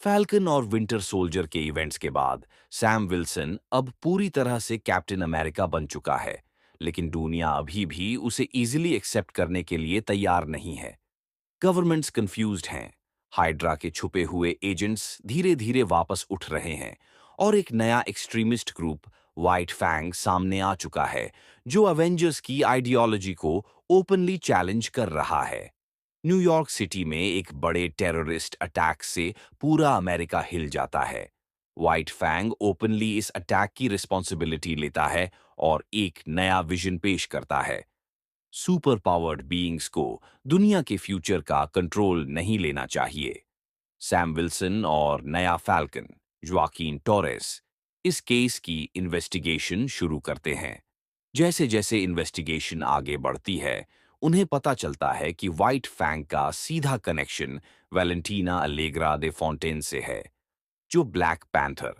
Falcon और winter soldier के events के बाद सैम विल्सन अब पूरी तरह से कैप्टन अमेरिका बन चुका है, लेकिन दुनिया अभी भी उसे इजीली एक्सेप्ट करने के लिए तैयार नहीं है। गवर्नमेंट्स कंफ्यूज्ड हैं। हाइड्रा के छुपे हुए एजेंट्स धीरे धीरे वापस उठ रहे हैं और एक नया एक्सट्रीमिस्ट ग्रुप व्हाइट फैंग सामने आ चुका है, जो अवेंजर्स की आइडियोलॉजी को ओपनली चैलेंज कर रहा है। न्यूयॉर्क सिटी में एक बड़े टेररिस्ट अटैक से पूरा अमेरिका हिल जाता है। व्हाइट फैंग ओपनली इस अटैक की रिस्पॉन्सिबिलिटी लेता है और एक नया विजन पेश करता है। सुपर पावर्ड बीइंग्स को दुनिया के फ्यूचर का कंट्रोल नहीं लेना चाहिए। सैम विल्सन और नया फैल्कन जोआकिन टोरेस इस केस की इन्वेस्टिगेशन शुरू करते हैं। जैसे जैसे इन्वेस्टिगेशन आगे बढ़ती है, उन्हें पता चलता है कि व्हाइट फैंग का सीधा कनेक्शन वैलेंटीना अलेग्रा दे फॉन्टेन से है, जो ब्लैक पैंथर,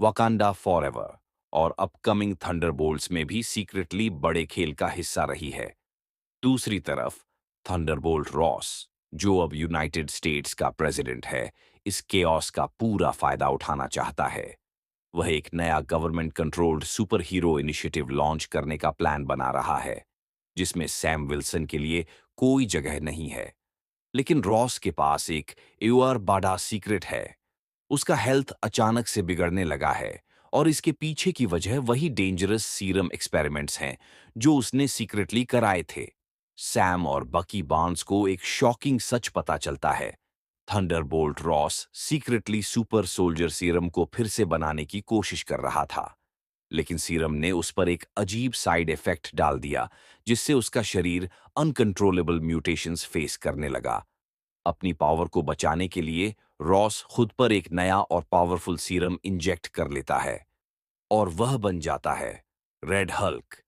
वकांडा फॉरएवर और अपकमिंग थंडरबोल्ट्स में भी सीक्रेटली बड़े खेल का हिस्सा रही है। दूसरी तरफ थंडरबोल्ट रॉस, जो अब यूनाइटेड स्टेट्स का प्रेसिडेंट है, इस केओस का पूरा फायदा उठाना चाहता है। वह एक नया government controlled super hero initiative launch करने का प्लान बना रहा है, जिसमें सैम विल्सन के लिए कोई जगह नहीं है। लेकिन रॉस के पास एक और बड़ा सीक्रेट है। उसका हेल्थ अचानक से बिगड़ने लगा है और इसके पीछे की वजह वही डेंजरस सीरम एक्सपेरिमेंट्स हैं जो उसने सीक्रेटली कराए थे। सैम और बकी बार्न्स को एक शॉकिंग सच पता चलता है। Thunderbolt Ross secretly super soldier serum को फिर से बनाने की कोशिश कर रहा था, लेकिन सीरम ने उस पर एक अजीब साइड इफेक्ट डाल दिया, जिससे उसका शरीर अनकंट्रोलेबल म्यूटेशंस फेस करने लगा। अपनी पावर को बचाने के लिए रॉस खुद पर एक नया और पावरफुल सीरम इंजेक्ट कर लेता है और वह बन जाता है रेड हल्क।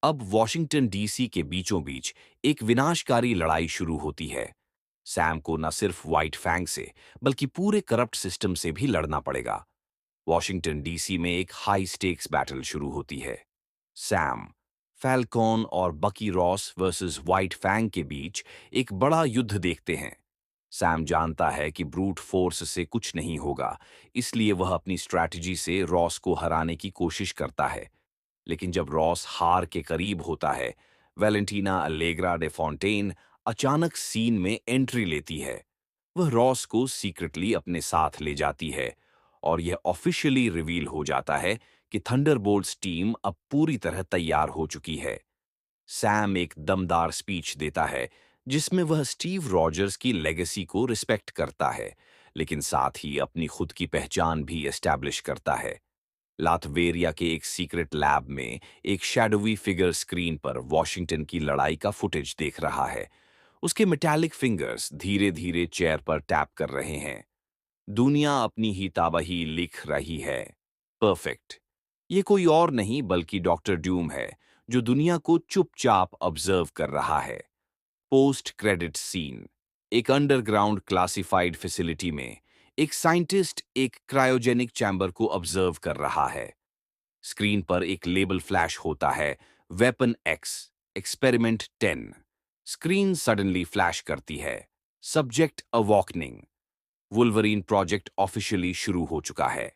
अब वॉशिंगटन डीसी के बीचों बीच एक विनाशकारी लड़ाई शुरू होती है। सैम को न सिर्फ व्हाइट फैंग से बल्कि पूरे करप्ट सिस्टम से भी लड़ना पड़ेगा। वॉशिंगटन डीसी में एक हाई स्टेक्स बैटल शुरू होती है। सैम, फैल्कॉन और बकी रॉस वर्सेस व्हाइट फैंग के बीच एक बड़ा युद्ध देखते हैं। सैम जानता है कि ब्रूट फोर्स से कुछ नहीं होगा, इसलिए वह अपनी स्ट्रैटेजी से रॉस को हराने की कोशिश करता है। लेकिन जब रॉस हार के करीब होता है, वैलेंटीना अलेग्रा डे फॉन्टेन अचानक सीन में एंट्री लेती है। वह रॉस को सीक्रेटली अपने साथ ले जाती है और यह ऑफिशियली रिवील हो जाता है कि थंडरबोल्ट्स टीम अब पूरी तरह तैयार हो चुकी है। सैम एक दमदार स्पीच देता है, जिसमें वह स्टीव रॉजर्स की लेगेसी को रिस्पेक्ट करता है, लेकिन साथ ही अपनी खुद की पहचान भी एस्टैब्लिश करता है। लातवेरिया के एक सीक्रेट लैब में एक शैडोवी फिगर स्क्रीन पर वॉशिंगटन की लड़ाई का फुटेज देख रहा है। उसके मेटालिक फिंगर्स धीरे धीरे चेयर पर टैप कर रहे हैं। दुनिया अपनी ही ताबही लिख रही है। परफेक्ट। ये कोई और नहीं बल्कि डॉक्टर ड्यूम है, जो दुनिया को चुपचाप ऑब्जर्व कर रहा है। Post credit scene. एक अंडरग्राउंड क्लासिफाइड फैसिलिटी में एक साइंटिस्ट एक क्रायोजेनिक चैम्बर को ऑब्जर्व कर रहा है। स्क्रीन पर एक लेबल फ्लैश होता है, weapon x, experiment 10। Screen suddenly flash करती है, सब्जेक्ट अवॉकनिंग। वुल्वरीन प्रोजेक्ट ऑफिशियली शुरू हो चुका है।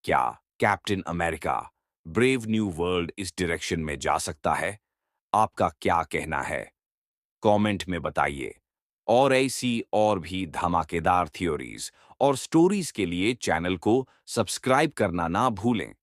क्या captain America brave new world इस डायरेक्शन में जा सकता है? आपका क्या कहना है? कमेंट में बताइए। और ऐसी और भी धमाकेदार थ्योरीज और स्टोरीज के लिए चैनल को सब्सक्राइब करना ना भूलें।